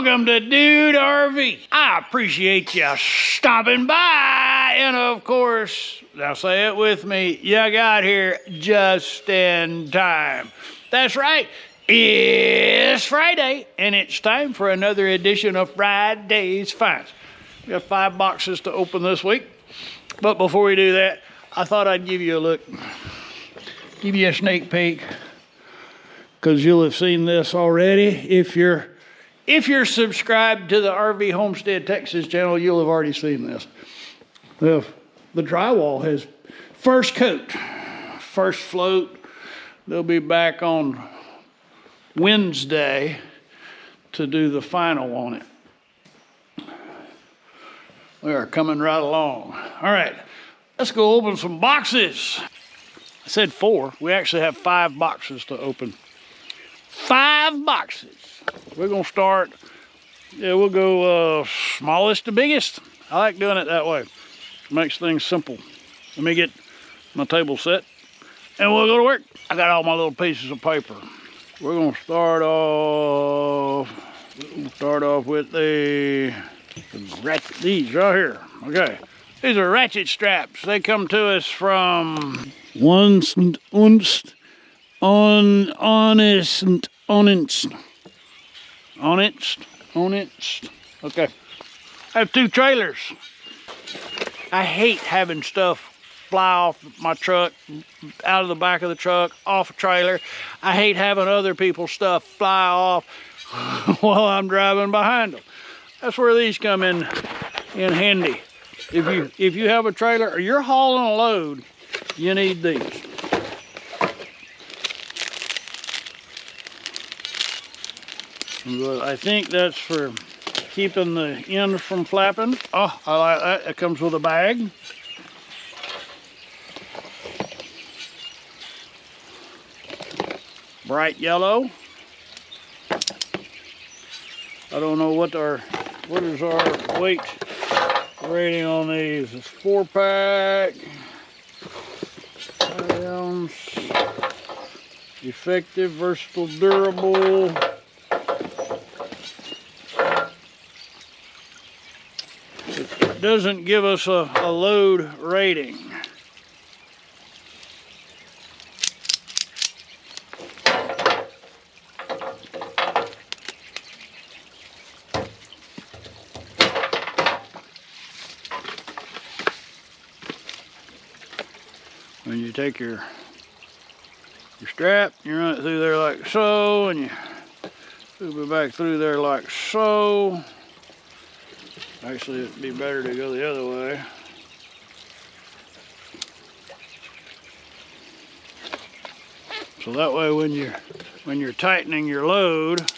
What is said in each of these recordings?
Welcome to Dude RV. I appreciate you stopping by. And of course, now say it with me, you got here just in time. That's right, it's Friday, and it's time for another edition of Friday's Finds. We have 5 boxes to open this week. But before we do that, I thought I'd give you a look, give you a sneak peek, because you'll have seen this already. If you're subscribed to the RV Homestead Texas channel, you'll have already seen this. The drywall has first coat, first float. They'll be back on Wednesday to do the final on it. We are coming right along. All right, let's go open some boxes. I said 4. We actually have 5 boxes to open. 5 boxes. We're gonna start, we'll go smallest to biggest. I like doing it that way. It makes things simple. Let me get my table set and we'll go to work. I got all my little pieces of paper. We're gonna start off with these right here. Okay, these are ratchet straps. They come to us from Honest. Okay. I have 2 trailers. I hate having stuff fly off my truck, out of the back of the truck, off a trailer. I hate having other people's stuff fly off while I'm driving behind them. That's where these come in handy. If you have a trailer or you're hauling a load, you need these. I think that's for keeping the end from flapping. Oh, I like that. It comes with a bag. Bright yellow. I don't know what is our weight rating on these. It's 4-pack. Pounds. Effective, versatile, durable. It doesn't give us a load rating. When you take your strap, you run it through there like so, and you move it back through there like so. Actually, it'd be better to go the other way. So that way, when you're tightening your load,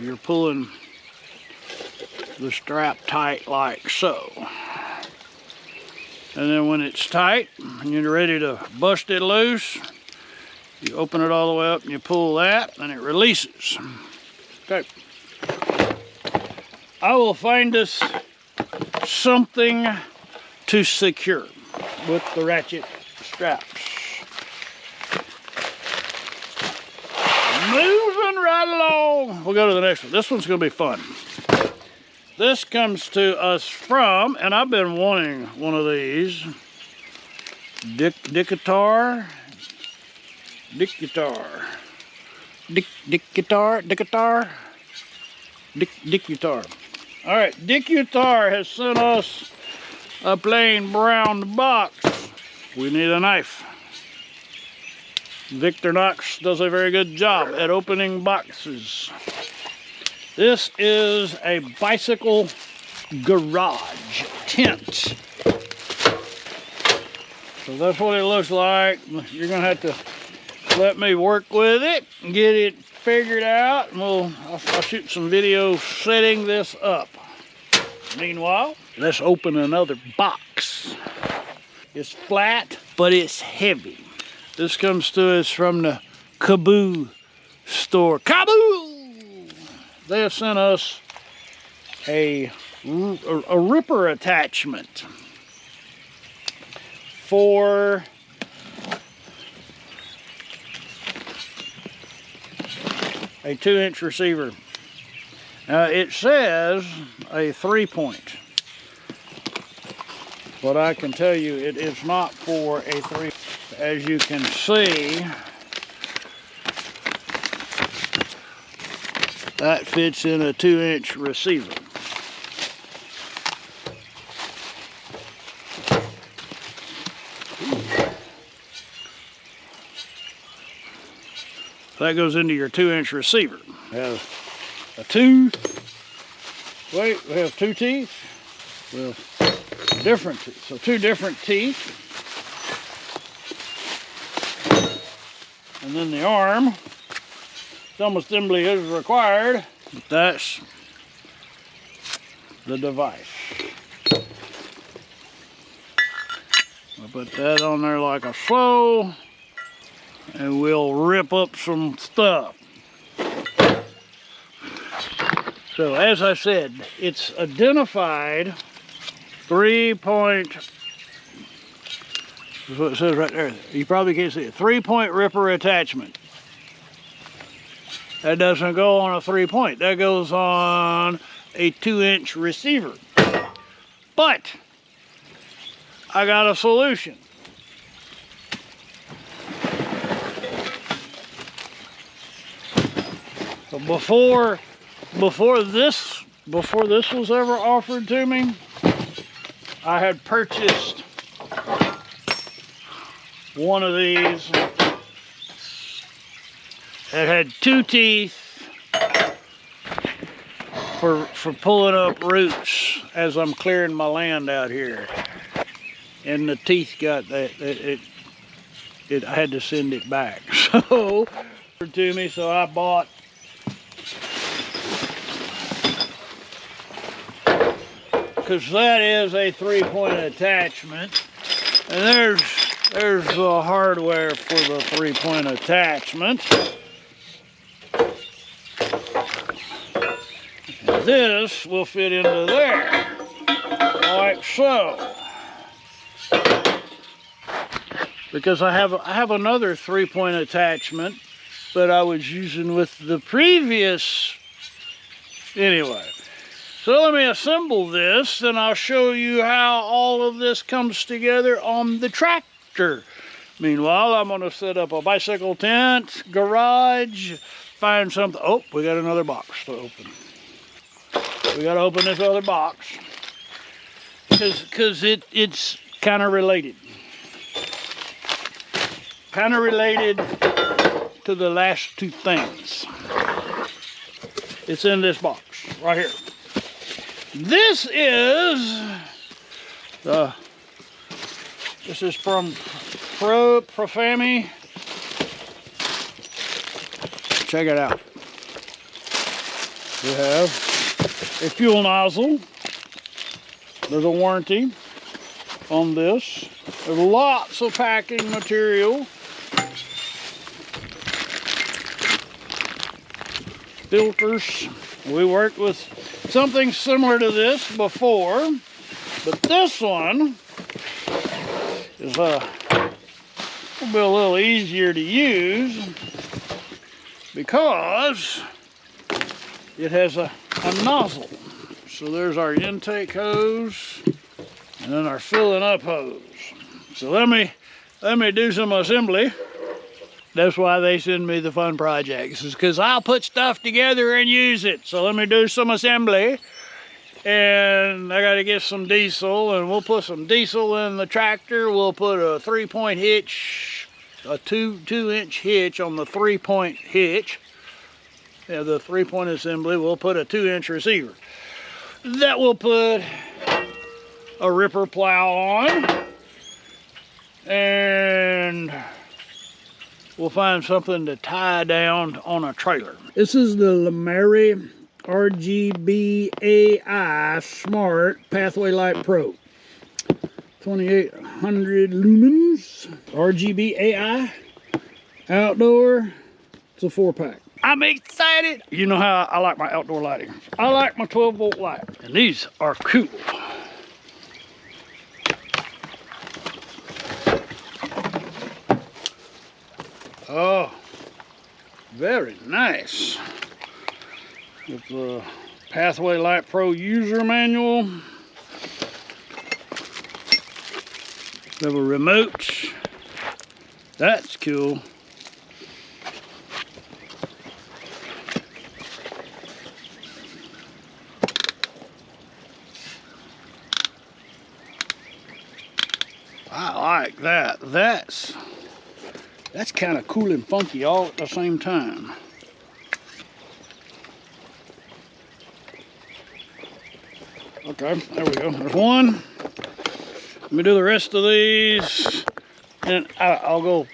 you're pulling the strap tight like so. And then when it's tight and you're ready to bust it loose, you open it all the way up and you pull that, and it releases. Okay, I will find us something to secure with the ratchet straps. Moving right along. We'll go to the next one. This one's going to be fun. This comes to us from, and I've been wanting one of these, Dick Guitar. All right, Dick Guitar has sent us a plain brown box. We need a knife. Victor Knox does a very good job at opening boxes. This is a bicycle garage tent. So that's what it looks like. You're gonna have to let me work with it and get it figured out, and I'll shoot some video setting this up. Meanwhile, let's open another box. It's flat, but it's heavy. This comes to us from the COE store. COE! They have sent us a ripper attachment for a 2-inch receiver. It says a 3-point, but I can tell you it is not for a 3. As you can see, that fits in a 2-inch receiver. That goes into your 2-inch receiver. We have a 2. Wait, we have 2 teeth. Well, different teeth. So 2 different teeth. And then the arm. Some assembly is required, but that's the device. I'll put that on there like a so, and we'll rip up some stuff. So as I said, it's identified 3-point, that's what it says right there. You probably can't see it. 3-point ripper attachment. That doesn't go on a 3-point. That goes on a 2-inch receiver. But I got a solution. So before this was ever offered to me, I had purchased one of these. It had 2 teeth for pulling up roots as I'm clearing my land out here, and the teeth got that I had to send it back. So to me, so I bought because that is a 3-point attachment, and there's the hardware for the 3-point attachment. And this will fit into there, like so. Because I have another 3-point attachment that I was using with the previous. Anyway. So let me assemble this, and I'll show you how all of this comes together on the tractor. Meanwhile, I'm going to set up a bicycle tent, garage, find something. Oh, we got another box to open. We got to open this other box because it's kind of related. Kind of related to the last 2 things. It's in this box right here. This is from Profami. Check it out. We have a fuel nozzle. There's a warranty on this. There's lots of packing material. Filters. We worked with something similar to this before, but this one is will be a little easier to use because it has a nozzle. So there's our intake hose and then our filling up hose. So let me do some assembly. That's why they send me the fun projects, is because I'll put stuff together and use it. So let me do some assembly, and I got to get some diesel, and we'll put some diesel in the tractor. We'll put a 3-point hitch, a 2-inch hitch on the 3-point hitch. Yeah, the 3-point assembly. We'll put a 2-inch receiver. That will put a ripper plow on, and we'll find something to tie down on a trailer. This is the Lumary RGB AI Smart Pathway Light Pro. 2800 lumens. RGB AI. Outdoor. It's a 4-pack. I'm excited. You know how I like my outdoor lighting. I like my 12-volt light. And these are cool. Oh, Very nice. With the Pathway Light Pro user manual. We have a remote. That's cool. I like that. That's kind of cool and funky all at the same time. Okay, there we go. There's one. Let me do the rest of these, and I'll go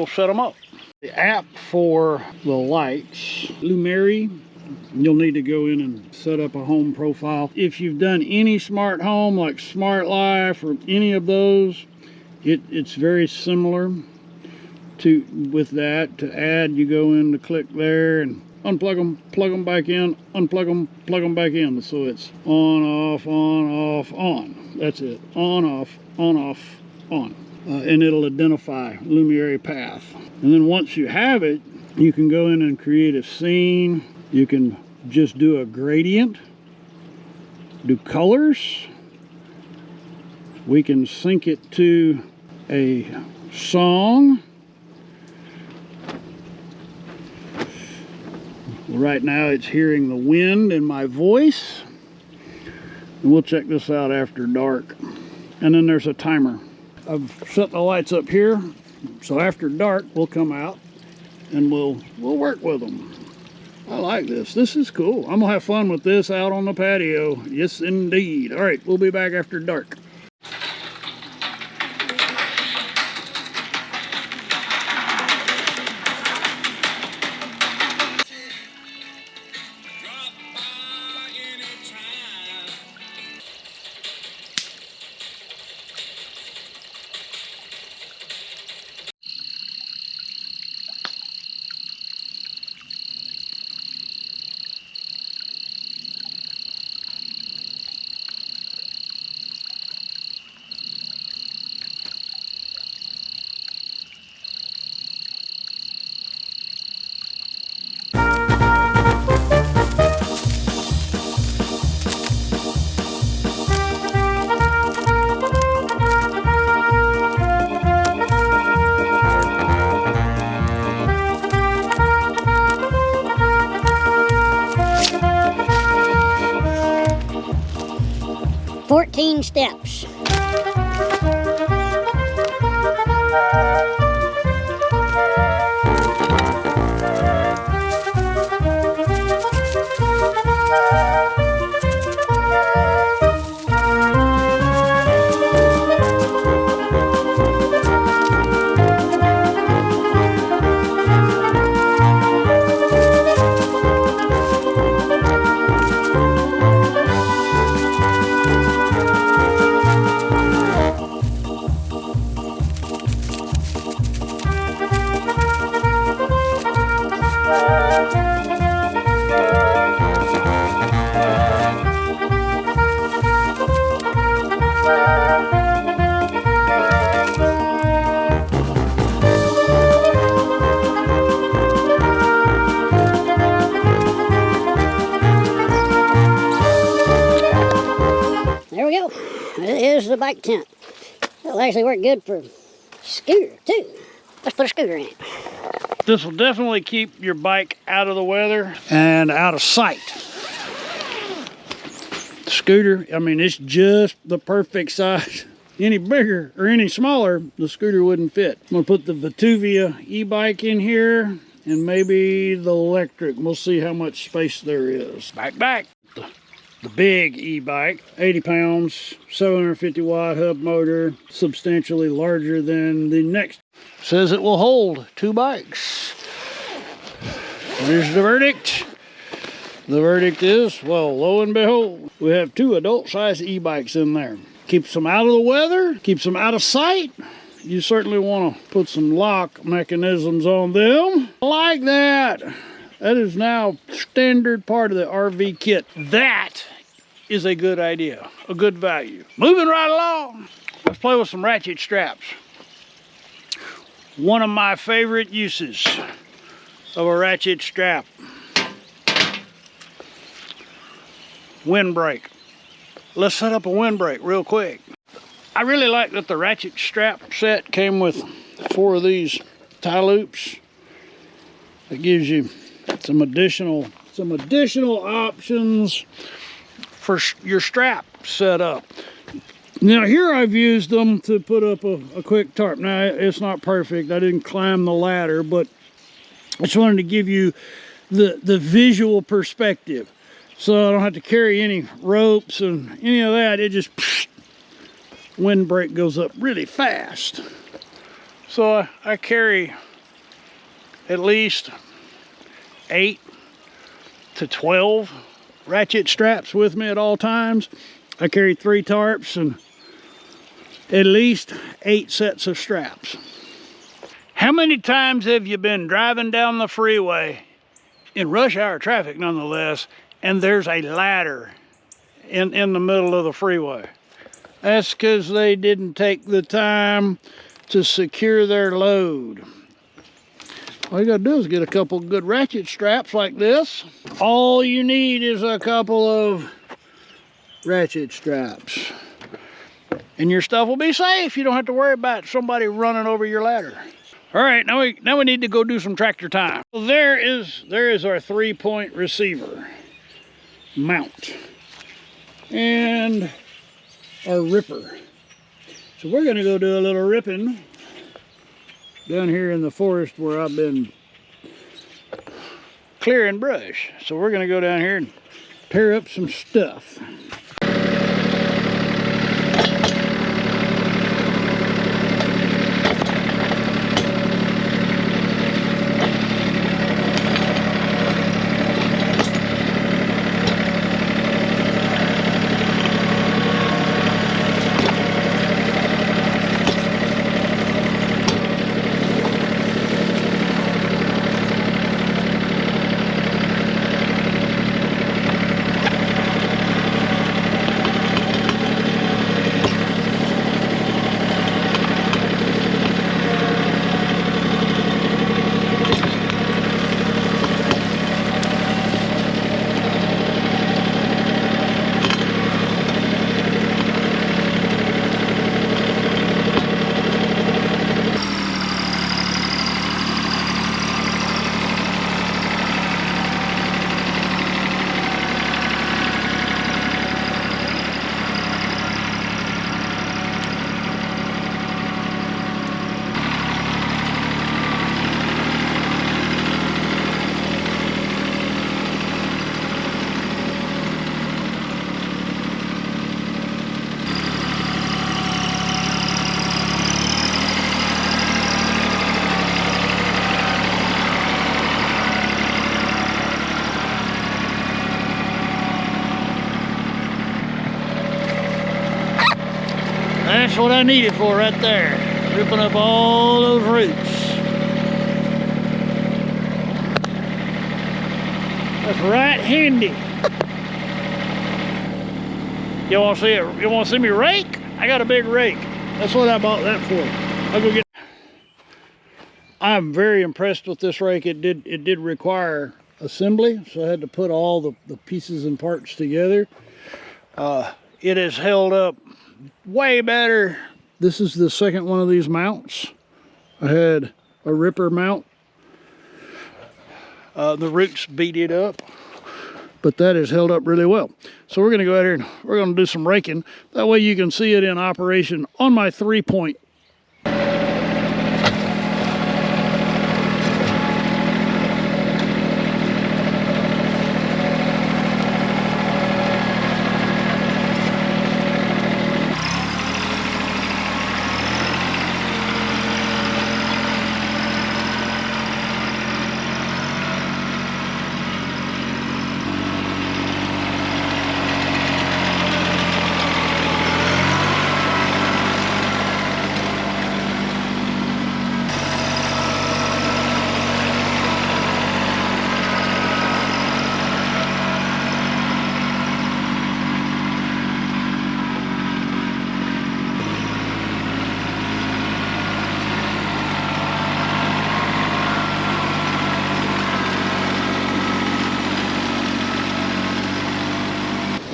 set them up. The app for the lights, Lumary. You'll need to go in and set up a home profile. If you've done any smart home like Smart Life or any of those, it's very similar to with that. To add, you go in to click there and unplug them, plug them back in, unplug them, plug them back in. So it's on, off, on, off, on. That's it. On, off, on. And it'll identify Lumary path. And then once you have it, you can go in and create a scene. You can just do a gradient, do colors. We can sync it to a song. Right now it's hearing the wind in my voice. And we'll check this out after dark. And then there's a timer. I've set the lights up here, so after dark we'll come out and we'll work with them. I like this. This is cool. I'm gonna have fun with this out on the patio. Yes, indeed. All right, we'll be back after dark. Steps. There we go. Here's the bike tent. It'll actually work good for scooter too. Let's put a scooter in it. This will definitely keep your bike out of the weather and out of sight. The scooter, I mean, it's just the perfect size. Any bigger or any smaller, the scooter wouldn't fit. I'm gonna put the Vituvia e-bike in here and maybe the electric. We'll see how much space there is. Back. The big e-bike, 80 pounds, 750 watt hub motor, substantially larger than the next. Says it will hold 2 bikes. Here's the verdict. The verdict is, well, lo and behold, we have 2 adult-sized e-bikes in there. Keeps them out of the weather, keeps them out of sight. You certainly want to put some lock mechanisms on them. Like that. That is now standard part of the RV kit. That is a good idea, a good value. Moving right along, let's play with some ratchet straps. One of my favorite uses. of a ratchet strap. Windbreak. Let's set up a windbreak real quick. I really like that the ratchet strap set came with 4 of these tie loops. It gives you some additional options for your strap setup. Now here I've used them to put up a quick tarp. Now it's not perfect. I didn't climb the ladder, but I just wanted to give you the visual perspective. So I don't have to carry any ropes and any of that. It just, windbreak goes up really fast. So I carry at least 8 to 12 ratchet straps with me at all times. I carry 3 tarps and at least 8 sets of straps. How many times have you been driving down the freeway in rush hour traffic nonetheless, and there's a ladder in the middle of the freeway? That's because they didn't take the time to secure their load. All you gotta do is get a couple good ratchet straps like this. All you need is a couple of ratchet straps, and your stuff will be safe. You don't have to worry about somebody running over your ladder. All right, now we need to go do some tractor time. So there is our 3-point receiver mount and our ripper. So we're gonna go do a little ripping down here in the forest where I've been clearing brush. So we're gonna go down here and tear up some stuff. That's what I need it for right there. Ripping up all those roots. That's right handy. You want to see it? You want to see me rake? I got a big rake. That's what I bought that for. I'll go get. I'm very impressed with this rake. It did require assembly, so I had to put all the pieces and parts together. It has held up way better. This is the second one of these mounts. I had a ripper mount. The roots beat it up, but that has held up really well. So we're gonna go out here and we're gonna do some raking. That way you can see it in operation on my 3-point.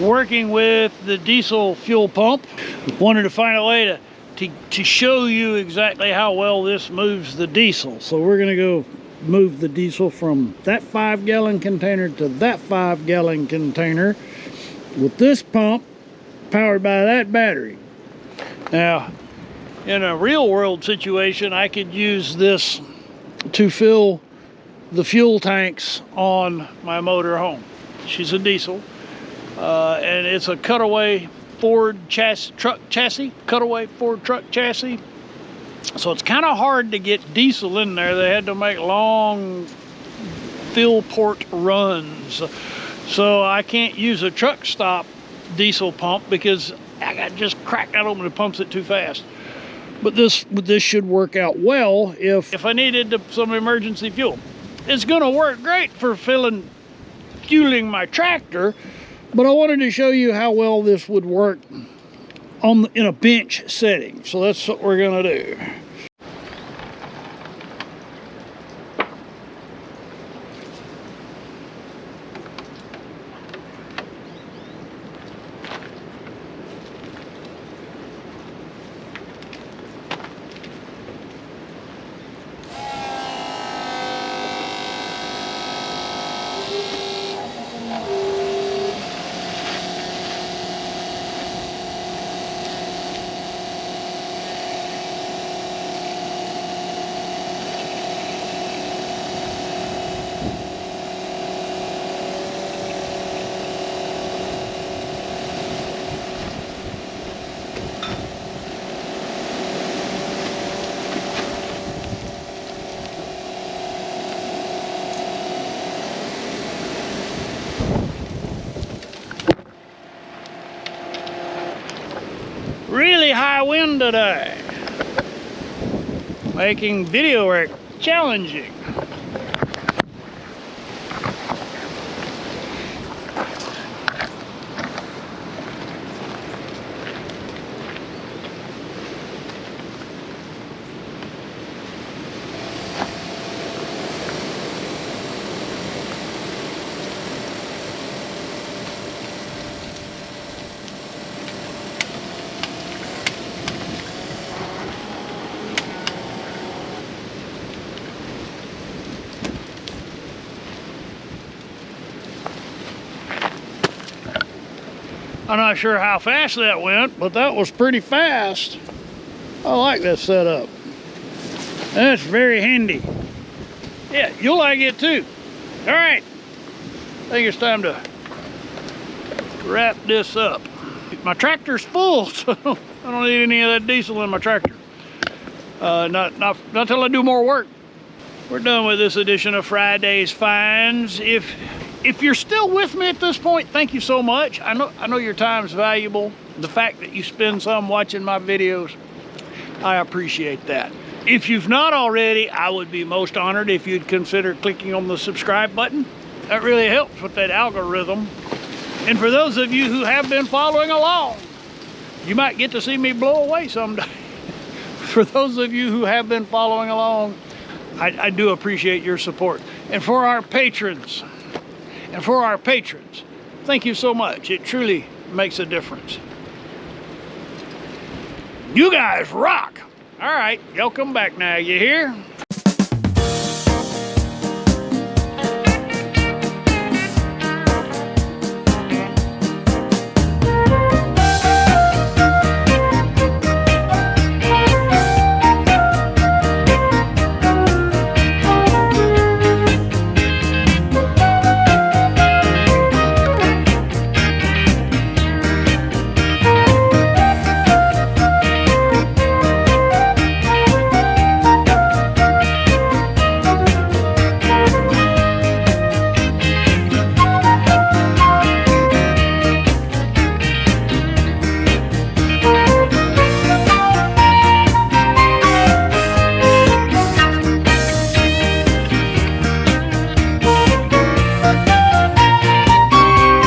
working with the diesel fuel pump. Wanted to find a way to show you exactly how well this moves the diesel. So we're gonna go move the diesel from that 5-gallon container to that 5-gallon container with this pump powered by that battery. Now, in a real world situation, I could use this to fill the fuel tanks on my motor home. She's a diesel, and it's a cutaway Ford truck chassis, cutaway Ford truck chassis. So it's kind of hard to get diesel in there. They had to make long fill port runs. So I can't use a truck stop diesel pump because I got just cracked that open and pumps it too fast. But this should work out well if I needed some emergency fuel. It's gonna work great for fueling my tractor, but I wanted to show you how well this would work in a bench setting. So that's what we're gonna do. Really high wind today, making video work challenging. I'm not sure how fast that went, but that was pretty fast. I like that setup. That's very handy. Yeah, you'll like it too. All right, I think it's time to wrap this up. My tractor's full, so I don't need any of that diesel in my tractor. Not till I do more work. We're done with this edition of Friday's Finds. If you're still with me at this point, thank you so much. I know your time's valuable. The fact that you spend some watching my videos, I appreciate that. If you've not already, I would be most honored if you'd consider clicking on the subscribe button. That really helps with that algorithm. And for those of you who have been following along, you might get to see me blow away someday. For those of you who have been following along, I do appreciate your support. And for our patrons, thank you so much. It truly makes a difference. You guys rock. All right, y'all come back now, you hear?